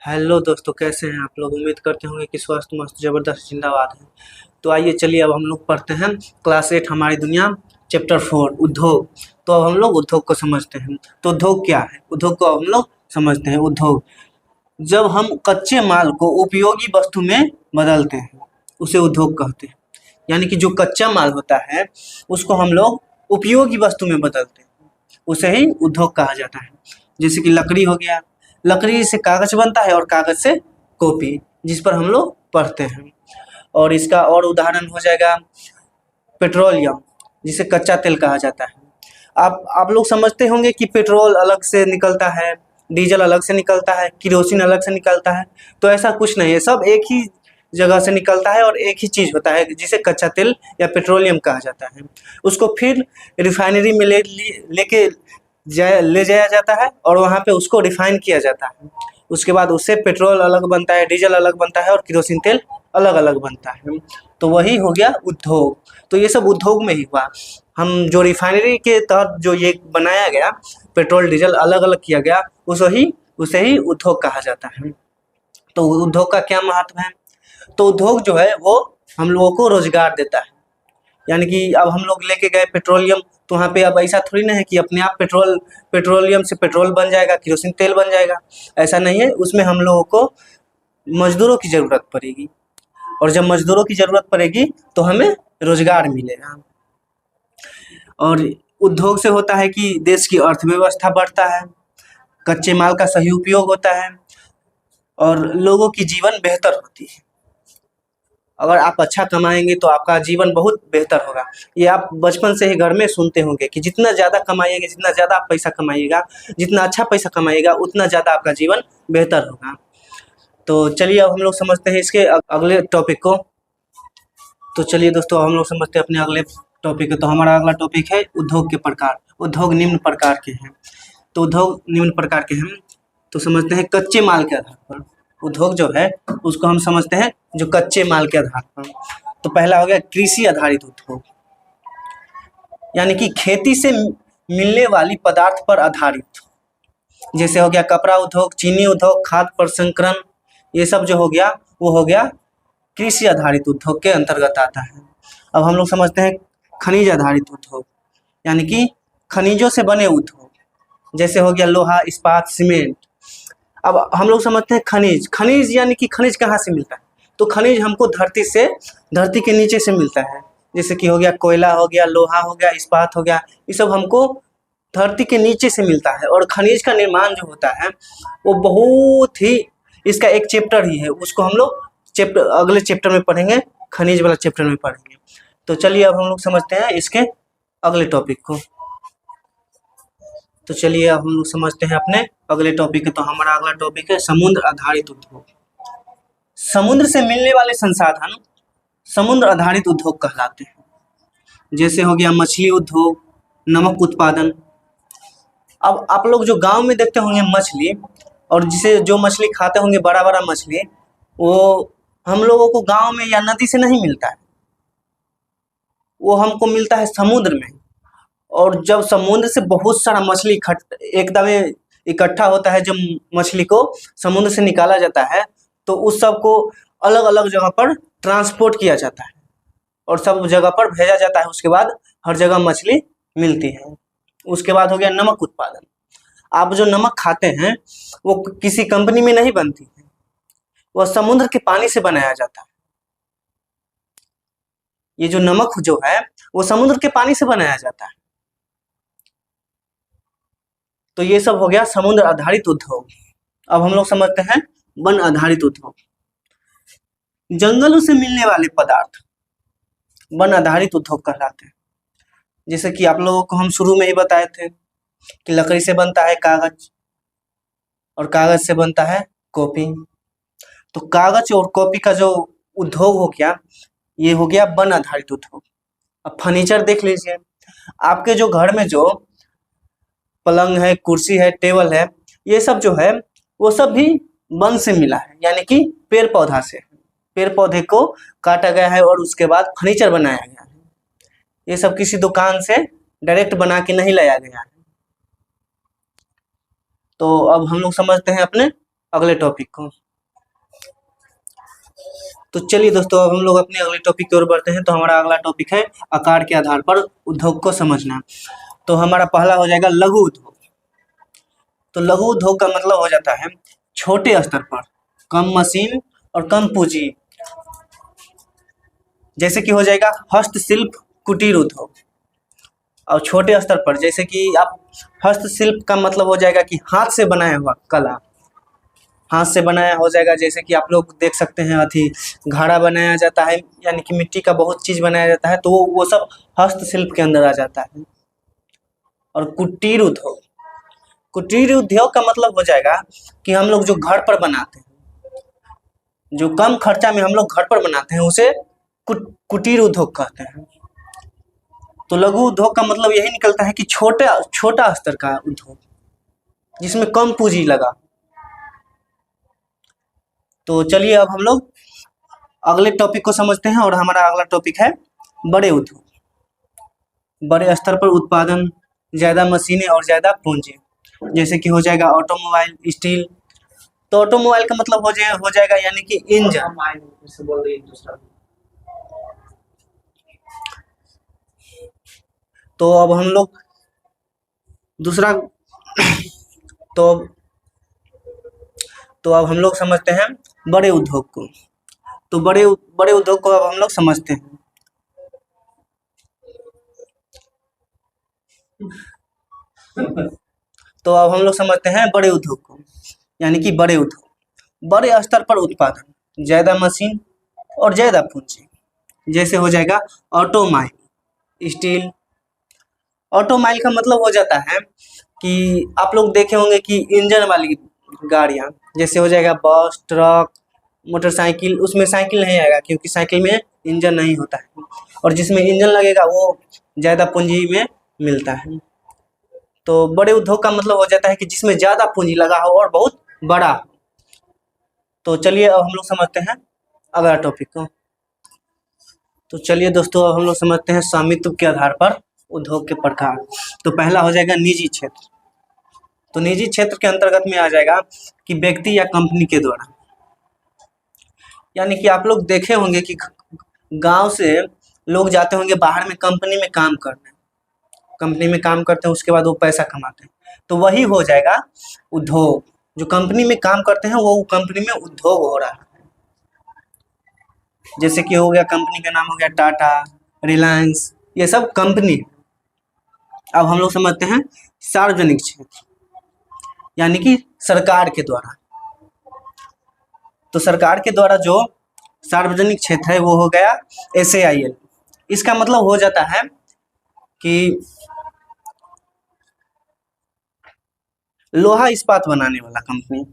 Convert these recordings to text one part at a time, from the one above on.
Hello दोस्तों, कैसे हैं आप लोग। उम्मीद करते होंगे कि स्वस्थ मस्त जबरदस्त जिंदाबाद है। तो आइए चलिए अब हम लोग पढ़ते हैं क्लास 8 हमारी दुनिया चैप्टर 4 उद्योग। तो अब हम लोग उद्योग को समझते हैं। तो उद्योग क्या है, उद्योग को अब हम लोग समझते हैं। उद्योग जब हम कच्चे माल को उपयोगी वस्तु में बदलते हैं उसे उद्योग कहते हैं। यानी कि जो कच्चा माल होता है उसको हम लोग उपयोगी वस्तु में बदलते हैं, उसे ही उद्योग कहा जाता है। जैसे कि लकड़ी हो गया, लकड़ी से कागज बनता है और कागज से कॉपी, जिस पर हम लोग पढ़ते हैं। और इसका और उदाहरण हो जाएगा पेट्रोलियम, जिसे कच्चा तेल कहा जाता है। आप लोग समझते होंगे कि पेट्रोल अलग से निकलता है, डीजल अलग से निकलता है, किरोसिन अलग से निकलता है। तो ऐसा कुछ नहीं है, सब एक ही जगह से निकलता है और एक ही चीज़ होता है जिसे कच्चा तेल या पेट्रोलियम कहा जाता है। उसको फिर रिफाइनरी में लेके ले जाया जाता है और वहाँ पे उसको रिफाइन किया जाता है। उसके बाद उससे पेट्रोल अलग बनता है, डीजल अलग बनता है और किरोसिन तेल अलग अलग बनता है। तो वही हो गया उद्योग। तो ये सब उद्योग में ही हुआ। हम जो रिफाइनरी के तहत जो ये बनाया गया, पेट्रोल डीजल अलग अलग किया गया, उसे ही उद्योग कहा जाता है। तो उद्योग का क्या महत्व है। तो उद्योग जो है वो हम लोगों को रोजगार देता है। यानी कि अब हम लोग लेके गए पेट्रोलियम, तो वहाँ पे अब ऐसा थोड़ी ना है कि अपने आप पेट्रोलियम से पेट्रोल बन जाएगा, किरोसिन तेल बन जाएगा। ऐसा नहीं है, उसमें हम लोगों को मजदूरों की ज़रूरत पड़ेगी। और जब मजदूरों की ज़रूरत पड़ेगी तो हमें रोजगार मिलेगा। और उद्योग से होता है कि देश की अर्थव्यवस्था बढ़ता है, कच्चे माल का सही उपयोग होता है और लोगों की जीवन बेहतर होती है। अगर आप अच्छा कमाएंगे तो आपका जीवन बहुत बेहतर होगा। ये आप बचपन से ही घर में सुनते होंगे कि जितना ज़्यादा कमाइएगा, जितना ज़्यादा आप पैसा कमाइएगा, जितना अच्छा पैसा कमाइएगा, उतना ज़्यादा आपका जीवन बेहतर होगा। तो चलिए अब हम लोग समझते हैं इसके अगले टॉपिक को। तो चलिए दोस्तों, हम लोग समझते हैं अपने अगले टॉपिक को। तो हमारा अगला टॉपिक है उद्योग के प्रकार। उद्योग निम्न प्रकार के हैं। तो उद्योग निम्न प्रकार के हैं, तो समझते हैं कच्चे माल के आधार पर। उद्योग जो है उसको हम समझते हैं जो कच्चे माल के आधार पर। तो पहला हो गया कृषि आधारित उद्योग, यानी कि खेती से मिलने वाली पदार्थ पर आधारित। जैसे हो गया कपड़ा उद्योग, चीनी उद्योग, खाद्य प्रसंस्करण, ये सब जो हो गया वो हो गया कृषि आधारित उद्योग के अंतर्गत आता है। अब हम लोग समझते हैं खनिज आधारित उद्योग, यानी कि खनिजों से बने उद्योग। जैसे हो गया लोहा, इस्पात, सीमेंट। अब हम लोग समझते हैं खनिज। खनिज यानी कि खनिज कहाँ से मिलता है। तो खनिज हमको धरती के नीचे से मिलता है। जैसे कि हो गया कोयला, हो गया लोहा, हो गया इस्पात, हो गया, ये सब हमको धरती के नीचे से मिलता है। और खनिज का निर्माण जो होता है वो बहुत ही, इसका एक चैप्टर ही है, उसको हम लोग अगले चैप्टर में पढ़ेंगे, खनिज वाला चैप्टर में पढ़ेंगे। तो चलिए अब हम लोग समझते हैं इसके अगले टॉपिक को। तो चलिए अब हम लोग समझते हैं अपने अगले टॉपिक है। तो हमारा अगला टॉपिक है समुद्र आधारित उद्योग। समुद्र से मिलने वाले संसाधन समुद्र आधारित उद्योग कहलाते हैं। जैसे हो गया मछली उद्योग, नमक उत्पादन। अब आप लोग जो गांव में देखते होंगे मछली, और जिसे जो मछली खाते होंगे बड़ा बड़ा मछली, वो हम लोगों को गांव में या नदी से नहीं मिलता है, वो हमको मिलता है समुद्र में। और जब समुद्र से बहुत सारा मछली एकदम इकट्ठा होता है, जब मछली को समुद्र से निकाला जाता है तो उस सब को अलग अलग जगह पर ट्रांसपोर्ट किया जाता है और सब जगह पर भेजा जाता है। उसके बाद हर जगह मछली मिलती है। उसके बाद हो गया नमक उत्पादन। आप जो नमक खाते हैं वो किसी कंपनी में नहीं बनती है, वह समुद्र के पानी से बनाया जाता है। ये जो नमक जो है वो समुद्र के पानी से बनाया जाता है। तो ये सब हो गया समुद्र आधारित उद्योग। अब हम लोग समझते हैं वन आधारित उद्योग। जंगलों से मिलने वाले पदार्थ वन आधारित उद्योग कहलाते हैं। जैसे कि आप लोगों को हम शुरू में ही बताए थे कि लकड़ी से बनता है कागज और कागज से बनता है कॉपी। तो कागज और कॉपी का जो उद्योग हो गया, ये हो गया वन आधारित उद्योग। अब फर्नीचर देख लीजिए, आपके जो घर में जो पलंग है, कुर्सी है, टेबल है, ये सब जो है वो सब भी वन से मिला है, यानी कि पेड़ पौधा से। पेड़ पौधे को काटा गया है और उसके बाद फर्नीचर बनाया गया है। ये सब किसी दुकान से डायरेक्ट बना के नहीं लाया गया है। तो अब हम लोग समझते हैं अपने अगले टॉपिक को। तो चलिए दोस्तों, अब हम लोग अपने अगले टॉपिक की ओर बढ़ते हैं। तो हमारा अगला टॉपिक है आकार के आधार पर उद्योग को समझना। तो हमारा पहला हो जाएगा लघु उद्योग। तो लघु उद्योग का मतलब हो जाता है छोटे स्तर पर, कम मशीन और कम पूंजी। जैसे कि हो जाएगा हस्तशिल्प, कुटीर उद्योग। और छोटे स्तर पर जैसे कि आप हस्तशिल्प का मतलब हो जाएगा कि हाथ से बनाया हुआ कला, हाथ से बनाया हो जाएगा। जैसे कि आप लोग देख सकते हैं अथी घड़ा बनाया जाता है, यानी कि मिट्टी का बहुत चीज बनाया जाता है, तो वो सब हस्तशिल्प के अंदर आ जाता है। और कुटीर उद्योग, कुटीर उद्योग का मतलब हो जाएगा कि हम लोग जो घर पर बनाते हैं, जो कम खर्चा में हम लोग घर पर बनाते हैं, उसे कुटीर उद्योग कहते हैं। तो लघु उद्योग का मतलब यही निकलता है कि छोटा स्तर का उद्योग जिसमें कम पूंजी लगा। तो चलिए अब हम लोग अगले टॉपिक को समझते हैं, और हमारा अगला टॉपिक है बड़े उद्योग। बड़े स्तर पर उत्पादन, ज्यादा मशीनें और ज्यादा पूंजी। जैसे कि हो जाएगा ऑटोमोबाइल, स्टील। तो ऑटोमोबाइल का मतलब हो जाएगा यानी कि इंजन। तो अब हम लोग दूसरा तो अब हम लोग समझते हैं बड़े उद्योग को। तो बड़े उद्योग को अब हम लोग समझते हैं। तो अब हम लोग समझते हैं बड़े उद्योग को, यानी कि बड़े उद्योग, बड़े स्तर पर उत्पादन, ज्यादा मशीन और ज्यादा पूंजी। जैसे हो जाएगा ऑटोमाइल, स्टील। ऑटोमाइल का मतलब हो जाता है कि आप लोग देखे होंगे कि इंजन वाली गाड़ियां, जैसे हो जाएगा बस, ट्रक, मोटरसाइकिल। उसमें साइकिल नहीं आएगा क्योंकि साइकिल में इंजन नहीं होता है, और जिसमें इंजन लगेगा वो ज्यादा पूंजी में मिलता है। तो बड़े उद्योग का मतलब हो जाता है कि जिसमें ज्यादा पूंजी लगा हो और बहुत बड़ा हो। तो चलिए अब हम लोग समझते हैं अगला टॉपिक को। तो चलिए दोस्तों, अब हम लोग समझते हैं स्वामित्व के आधार पर उद्योग के प्रकार। तो पहला हो जाएगा निजी क्षेत्र। तो निजी क्षेत्र के अंतर्गत में आ जाएगा कि व्यक्ति या कंपनी के द्वारा, यानी कि आप लोग देखे होंगे कि गांव से लोग जाते होंगे बाहर में कंपनी में काम करने, कंपनी में काम करते हैं, उसके बाद वो पैसा कमाते हैं। तो वही हो जाएगा उद्योग। जो कंपनी में काम करते हैं वो कंपनी में उद्योग हो रहा है। जैसे कि हो गया कंपनी का नाम हो गया टाटा, रिलायंस, ये सब कंपनी। अब हम लोग समझते हैं सार्वजनिक क्षेत्र, यानी कि सरकार के द्वारा। तो सरकार के द्वारा जो सार्वजनिक क्षेत्र है वो हो गया SAIL। इसका मतलब हो जाता है कि लोहा इस्पात बनाने वाला कंपनी।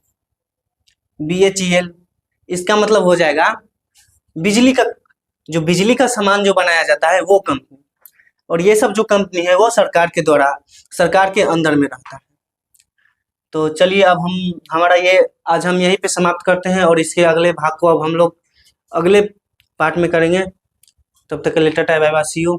BHEL, इसका मतलब हो जाएगा बिजली का सामान जो बनाया जाता है वो कंपनी। और ये सब जो कंपनी है वो सरकार के द्वारा, सरकार के अंदर में रहता है। तो चलिए अब आज हम यहीं पे समाप्त करते हैं, और इसके अगले भाग को अब हम लोग अगले पार्ट में करेंगे। तब तक के लिए ta ta bye bye, see you.